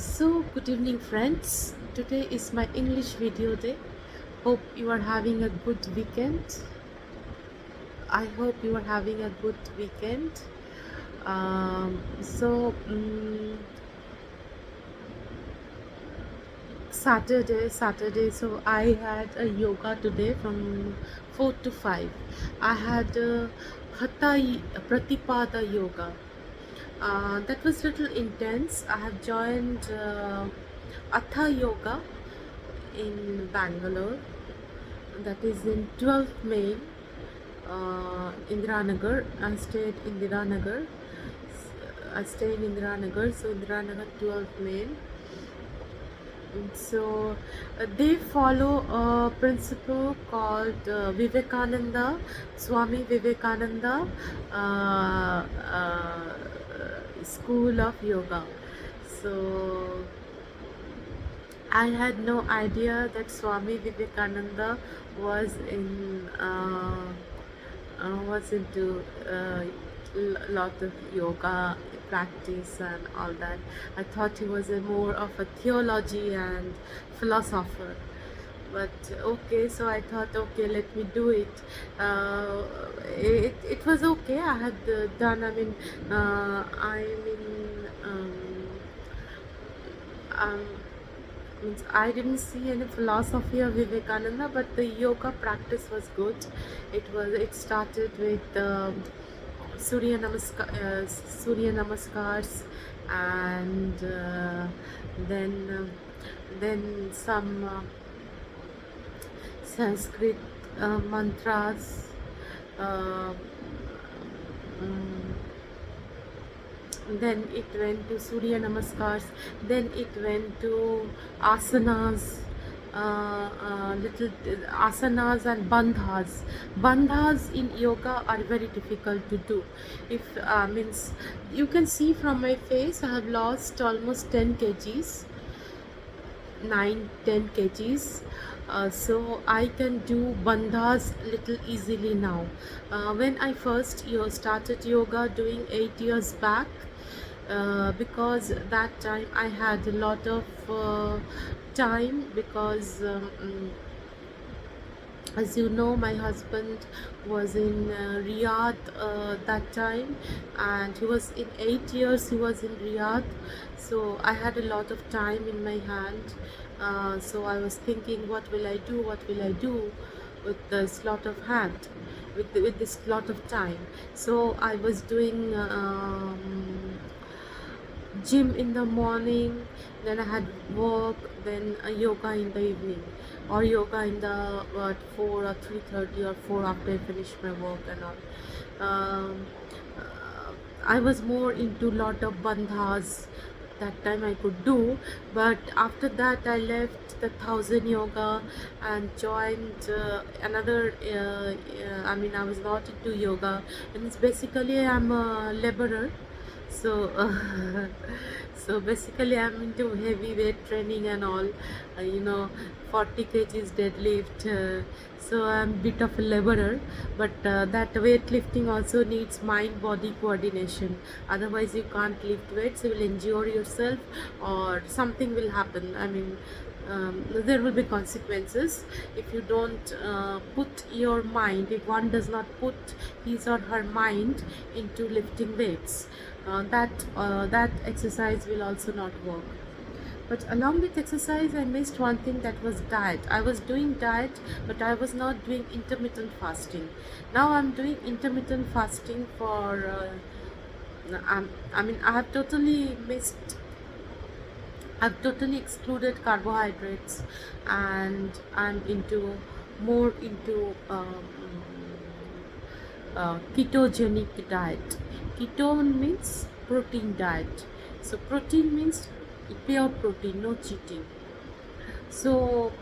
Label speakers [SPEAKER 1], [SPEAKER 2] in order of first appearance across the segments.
[SPEAKER 1] So, good evening, friends. Today is my English video day. Hope you are having a good weekend. I hope you are having a good weekend. Saturday. So I had a yoga today from 4 to 5. I had Hatha Pratipada yoga. That was little intense. I have joined Atha Yoga in Bangalore. That is in 12th Main, Indiranagar. I stay in Indiranagar, so Indiranagar 12th Main. So they follow a principle called Swami Vivekananda School of Yoga. So I had no idea that Swami Vivekananda was was into lot of yoga practice and all that. I thought he was a more of a theology and philosopher. But okay, so I thought, okay, let me do it. It was okay. I had done. I'm in. Um, Means I didn't see any philosophy of Vivekananda, but the yoga practice was good. It started with Surya Namaskars, and then some Sanskrit mantras. Uh, mm, then it went to Surya Namaskars, then it went to asanas, little asanas and bandhas. Bandhas in yoga are very difficult to do. If means you can see from my face, I have lost almost 10 kgs, 9-10 kgs. So I can do bandhas little easily now. When I first started yoga doing 8 years back, because that time I had a lot of time, because as you know, my husband was in Riyadh that time, and he was in 8 years he was in Riyadh. So I had a lot of time in my hand. So I was thinking, what will I do with this lot of hand, with this lot of time. So I was doing gym in the morning, then I had work, then yoga in the evening, or yoga in the 4 or 3:30 or 4 after I finish my work and all. I was more into lot of bandhas that time I could do, but after that I left the thousand yoga and joined another. I was not into yoga, and it's basically I'm a laborer. So so basically I'm into heavy weight training and all, 40 kgs deadlift. So I'm a bit of a laborer, but that weightlifting also needs mind body coordination. Otherwise you can't lift weights, you will injure yourself or something will happen. There will be consequences if you don't put your mind, if one does not put his or her mind into lifting weights. That exercise will also not work. But along with exercise, I missed one thing, that was diet. I was doing diet, but I was not doing intermittent fasting. Now I'm doing intermittent fasting for. I have totally missed. I've totally excluded carbohydrates, and I'm into more into ketogenic diet. Ketone means protein diet. So protein means pure protein, no cheating. So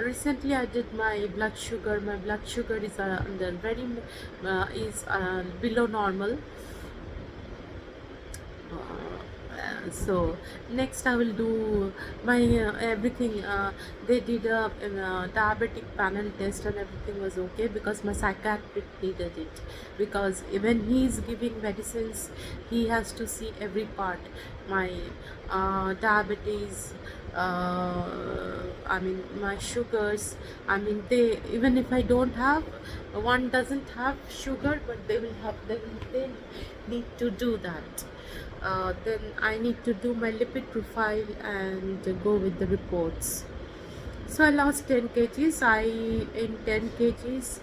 [SPEAKER 1] recently I did my blood sugar. My blood sugar is under very is below normal. So next I will do my everything. They did a diabetic panel test and everything was okay because my psychiatrist needed it, because when he is giving medicines he has to see every part, my diabetes, I mean my sugars. I mean they, even if I don't have, one doesn't have sugar, but they will have, they need to do that. Then I need to do my lipid profile and go with the reports. So I lost 10 kgs. I in 10 kgs.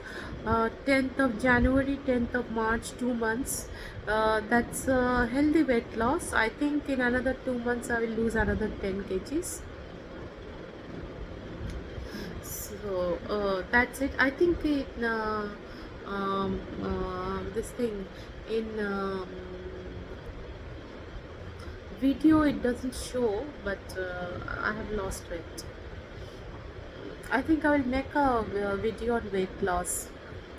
[SPEAKER 1] 10th of January, 10th of March, 2 months. That's a healthy weight loss. I think in another 2 months I will lose another 10 kgs. So that's it. I think in this thing in video it doesn't show, but I have lost weight. I think I will make a video on weight loss.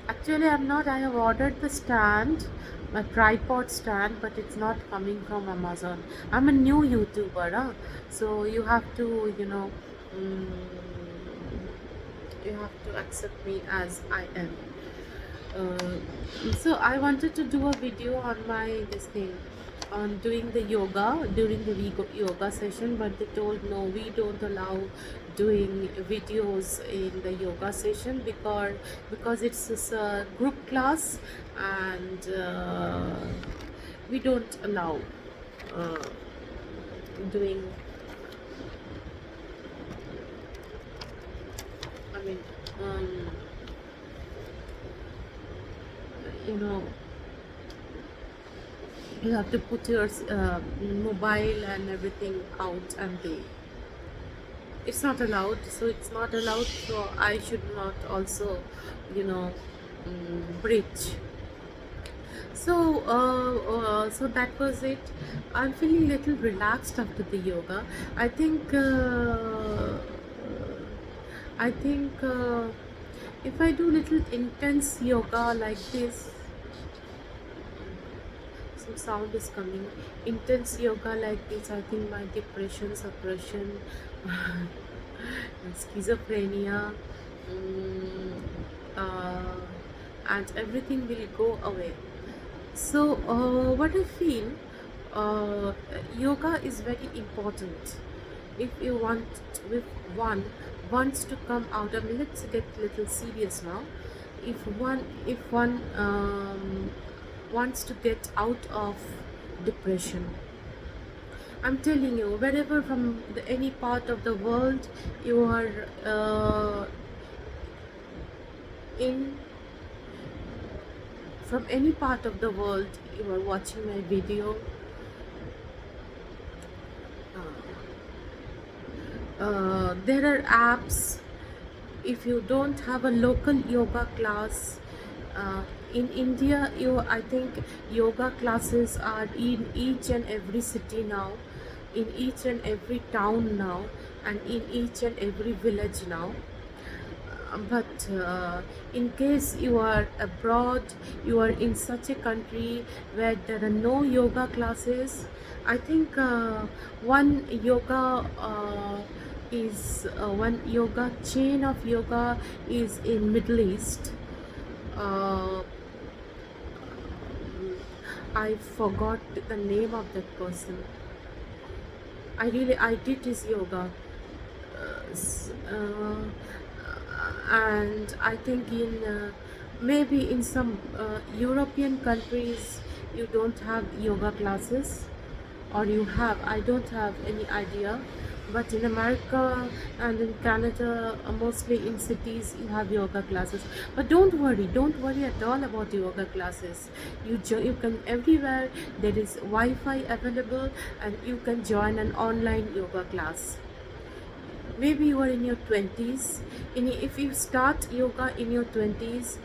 [SPEAKER 1] Actually, I'm not. I have ordered the stand, a tripod stand, but it's not coming from Amazon. I'm a new YouTuber, huh? So you have to, mm, you have to accept me as I am. So I wanted to do a video on my this thing, on doing the yoga during the yoga session, but they told no, we don't allow doing videos in the yoga session because it's a group class, and we don't allow uh, doing, I mean, um, you know you have to put your mobile and everything out, and it's not allowed. So it's not allowed, so I should not also, you know breach. So so that was it. I'm feeling little relaxed after the yoga. I think if I do little intense yoga like this, some sound is coming, intense yoga like this, I think my depression, suppression, schizophrenia, mm, uh, and everything will go away. So what I feel, uh, yoga is very important. If you want, if one wants to come out, I mean, let's get little serious now. If one wants to get out of depression, I'm telling you, wherever from any part of the world you are in, from any part of the world you are watching my video, there are apps. If you don't have a local yoga class, uh, in India, I think yoga classes are in each and every city now, in each and every town now, and in each and every village now. But in case you are abroad, you are in such a country where there are no yoga classes, I think one yoga chain of yoga is in Middle East. uh, I forgot the name of that person. I did his yoga, and I think in maybe in some European countries you don't have yoga classes, or you have, I don't have any idea. But in America and in Canada, mostly in cities, you have yoga classes. But don't worry at all about yoga classes. You can everywhere there is Wi-Fi available, and you can join an online yoga class. Maybe you are in your 20s. If you start yoga in your 20s,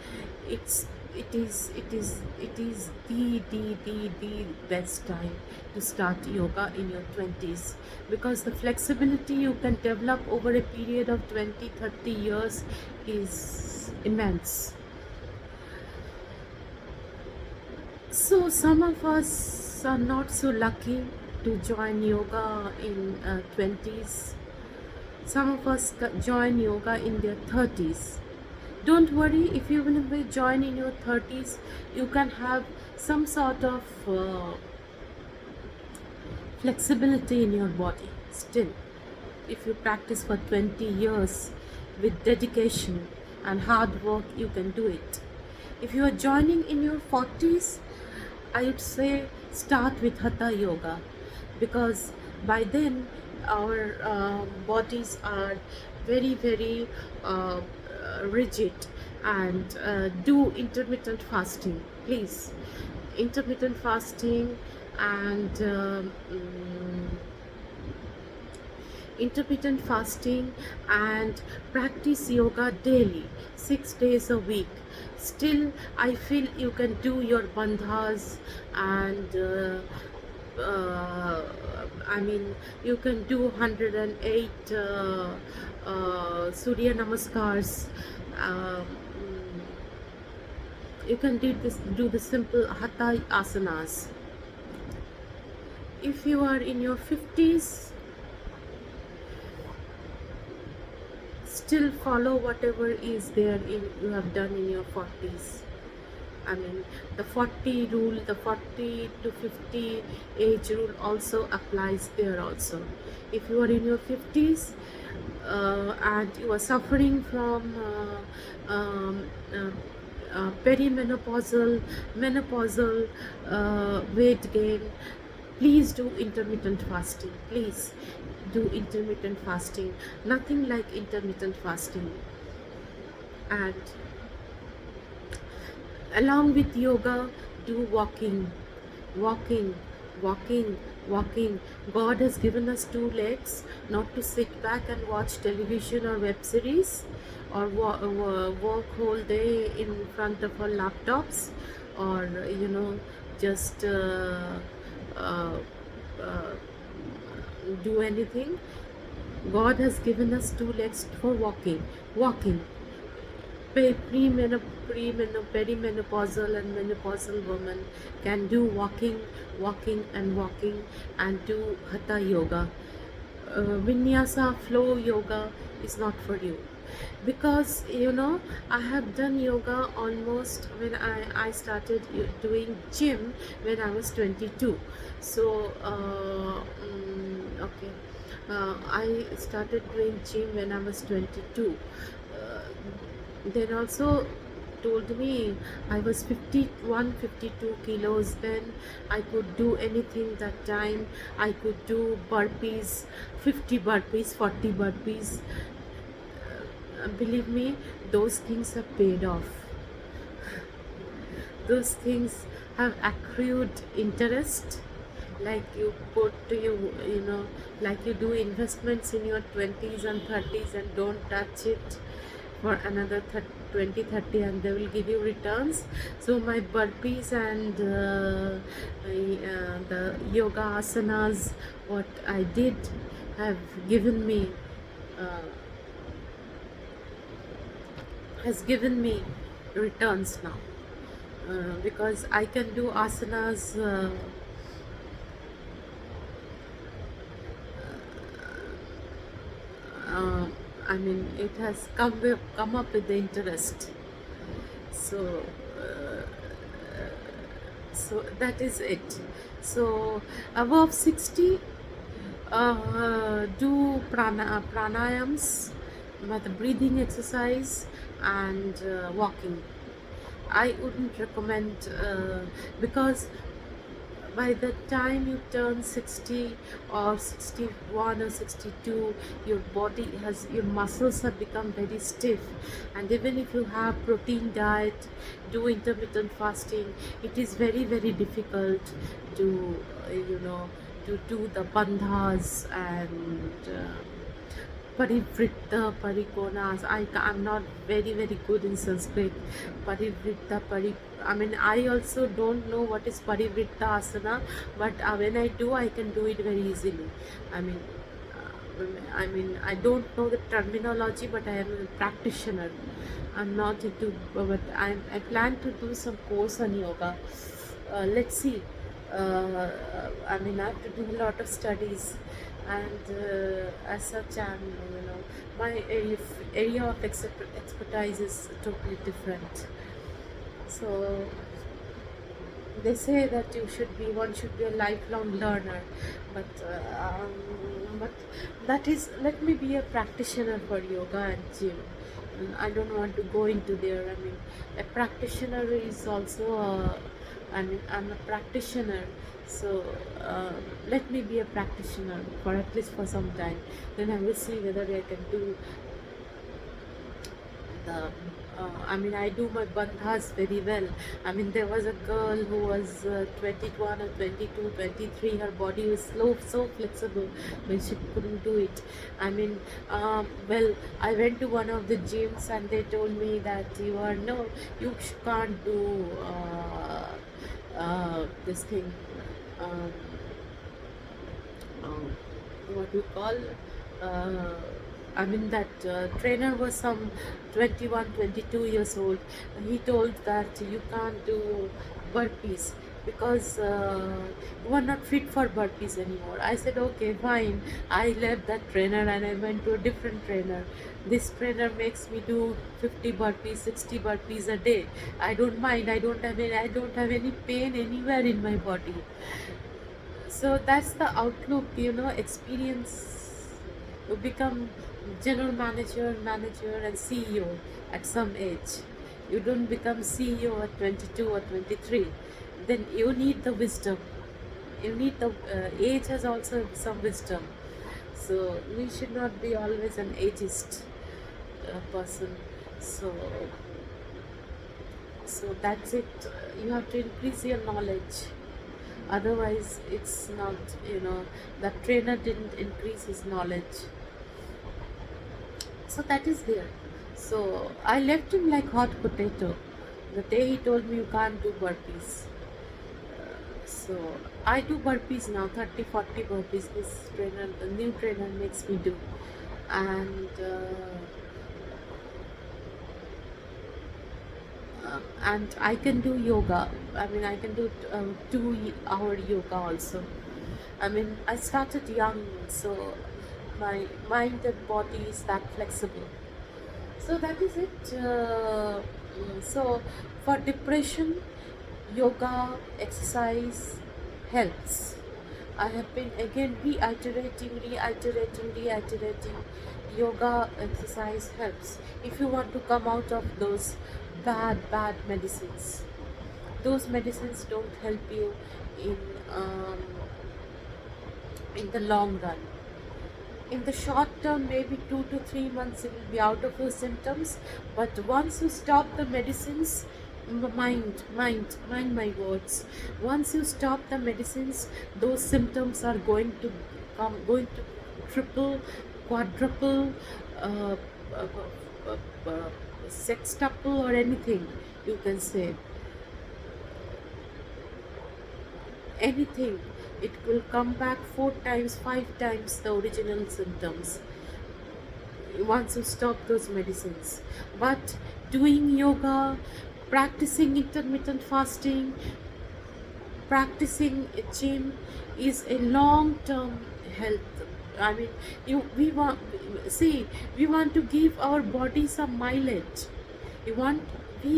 [SPEAKER 1] it's it is the best time to start yoga in your 20s, because the flexibility you can develop over a period of 20-30 years is immense. So some of us are not so lucky, to join yoga in 20s. Some of us join yoga in their 30s. Don't worry, if you will join in your 30s, you can have some sort of flexibility in your body still. If you practice for 20 years with dedication and hard work, you can do it. If you are joining in your 40s, I would say start with Hatha Yoga, because by then our bodies are very rigid, and do intermittent fasting, please. Intermittent fasting and intermittent fasting and practice yoga daily, 6 days a week. Still, I feel you can do your bandhas and uh, I mean, you can do 108 Surya Namaskars. Um, you can do the simple Hatha asanas. If you are in your 50s, still follow whatever is there in you have done in your 40s. I mean, the 40 rule, the 40 to 50 age rule also applies there also. If you are in your 50s and you are suffering from perimenopausal, menopausal weight gain, please do intermittent fasting. Please do intermittent fasting. Nothing like intermittent fasting. And along with yoga, do walking, walking, walking. God has given us two legs, not to sit back and watch television or web series, or work whole day in front of our laptops, or just uh, uh, do anything. God has given us two legs for walking. Perimenopausal and menopausal women can do walking and do hatha yoga. Vinyasa flow yoga is not for you, because I have done yoga almost when I started doing gym when I was 22. So okay, I started doing gym when I was 22. Then also told me I was 51, 52 kilos then. I could do anything that time. I could do burpees, 50 burpees, 40 burpees. Believe me, those things have paid off. Those things have accrued interest, like you put like you do investments in your 20s and 30s and don't touch it for another 20, 30, and they will give you returns. So my burpees and the yoga asanas, what I did, have given me has given me returns now, because I can do asanas I mean, it has come up with the interest. So so that is it. So above 60, do pranayams, the breathing exercise, and walking. I wouldn't recommend, because by the time you turn 60 or 61 or 62, your muscles have become very stiff, and even if you have protein diet, do intermittent fasting, it is very difficult to to do the bandhas and Parivritta, Parikonas. I'm not very good in Sanskrit. Parivritta, I mean, I also don't know what is Parivritta Asana, but when I do, I can do it very easily. I mean, I don't know the terminology, but I am a practitioner. I'm not into, but I plan to do some course on yoga. Let's see. uh, I mean, I have to do a lot of studies, and as such, my area of expertise is totally different. So they say that one should be a lifelong learner, but that is, let me be a practitioner for yoga and gym. And I don't want to go into there. I mean, a practitioner is also I mean, I'm a practitioner, so let me be a practitioner for at least for some time. Then I will see whether I can do the I mean, I do my bandhas very well. I mean, there was a girl who was 21 or 22, 23. Her body was so flexible when she couldn't do it. I mean, well, I went to one of the gyms and they told me that you can't do this thing. Um, what we call uh, I mean, that trainer was some 21, 22 years old. He told that you can't do burpees because you are not fit for burpees anymore. I said, okay, fine. I left that trainer and I went to a different trainer. This trainer makes me do 50 burpees, 60 burpees a day. I don't mind. I don't have any pain anywhere in my body. So that's the outlook, experience. You become general manager and CEO at some age. You don't become CEO at 22 or 23. Then you need the wisdom. You need the age has also some wisdom. So we should not be always an ageist person. So that's it. You have to increase your knowledge, otherwise it's not, that trainer didn't increase his knowledge. So that is there. So I left him like hot potato the day he told me you can't do burpees. So I do burpees now, 30, 40 burpees. This trainer, the new trainer, makes me do. And I can do yoga. I mean, I can do 2 hour yoga also. I mean, I started young, so my mind and body is that flexible. So that is it. So for depression, yoga, exercise helps. I have been again reiterating. Yoga, exercise helps. If you want to come out of those bad medicines, those medicines don't help you in um, in the long run. In the short term, maybe 2 to 3 months, you will be out of your symptoms. But once you stop the medicines, mind my words. Once you stop the medicines, those symptoms are going to triple, quadruple, uh, uh, uh, uh, sextuple, or anything you can say. Anything, it will come back 4 times, 5 times the original symptoms once you stop those medicines. But doing yoga, practicing intermittent fasting, practicing a gym is a long term health. I mean, we want to give our body some mileage. We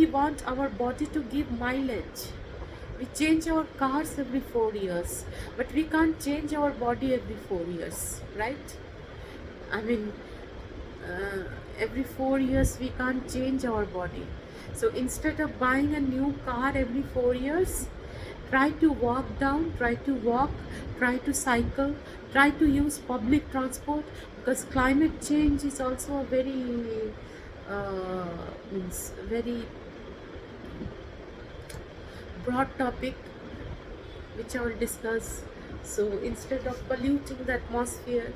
[SPEAKER 1] want our body to give mileage. We change our cars every 4 years, but we can't change our body every 4 years, right? I mean, uh, every 4 years we can't change our body. So instead of buying a new car every 4 years, try to walk, try to cycle, try to use public transport, because climate change is also a very broad topic which I will discuss. So instead of polluting the atmosphere,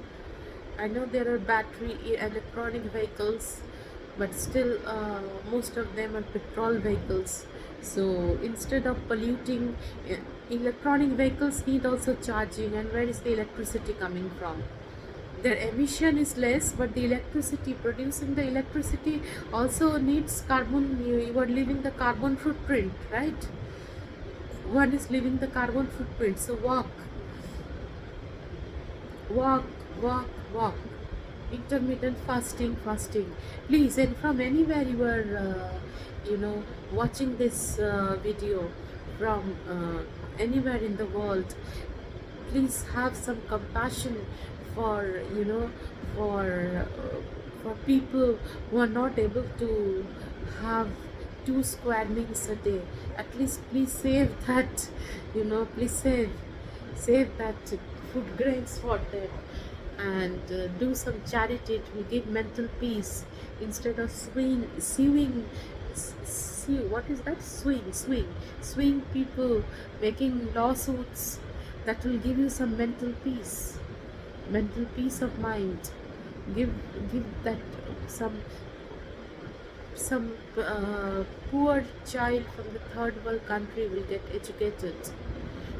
[SPEAKER 1] I know there are battery electronic vehicles, but still most of them are petrol vehicles. So instead of polluting, electronic vehicles need also charging, and where is the electricity coming from? Their emission is less, but the electricity, producing the electricity also needs carbon. You are leaving the carbon footprint, right? one is leaving the carbon footprint. So walk, walk, walk. Intermittent fasting, fasting. Please, and from anywhere you are, watching this video, from anywhere in the world, please have some compassion for, for for people who are not able to have 2 square meals a day. At least please save that, please save that food grains for them, and do some charity. It will give mental peace instead of what is that, swing people making lawsuits. That will give you some mental peace of mind. Give that some some poor child from the third world country will get educated.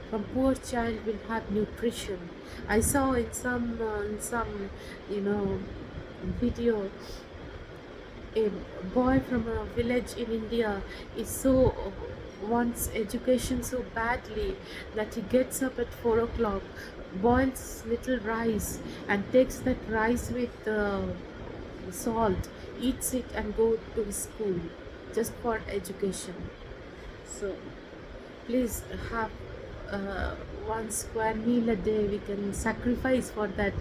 [SPEAKER 1] From poor child will have nutrition. I saw in some you know video, a boy from a village in India is so wants education so badly that he gets up at 4 o'clock, boils little rice, and takes that rice with salt, eats it, and go to his school just for education. So please have uh, 1 square meal a day. We can sacrifice for that.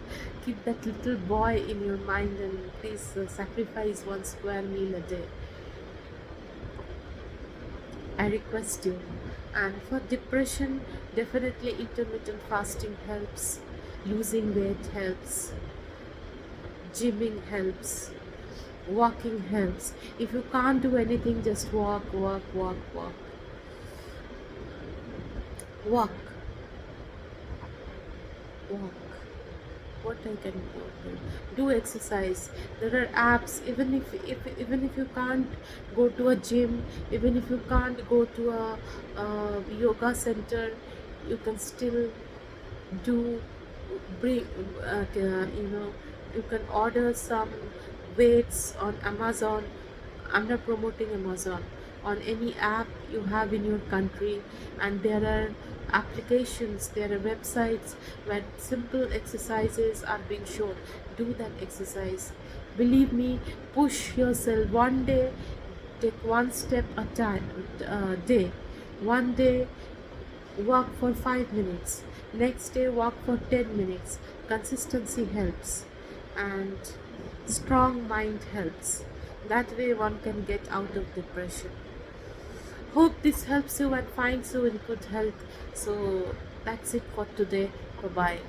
[SPEAKER 1] Keep that little boy in your mind, and please sacrifice 1 square meal a day. I request you. And for depression, definitely intermittent fasting helps, losing weight helps, gymming helps, walking helps. If you can't do anything, just walk, walk, walk, walk, walk, walk. What I can do exercise. There are apps. Even if you can't go to a gym, even if you can't go to a yoga center, you can still do bring you can order some weights on Amazon. I'm not promoting Amazon. On any app you have in your country, and there are applications, there are websites where simple exercises are being shown. Do that exercise. Believe me, push yourself. One day, take one step a time, day. One day, walk for 5 minutes. Next day, walk for 10 minutes. Consistency helps, and strong mind helps. That way, one can get out of depression. Hope this helps you and finds you in good health. So, that's it for today. Bye bye.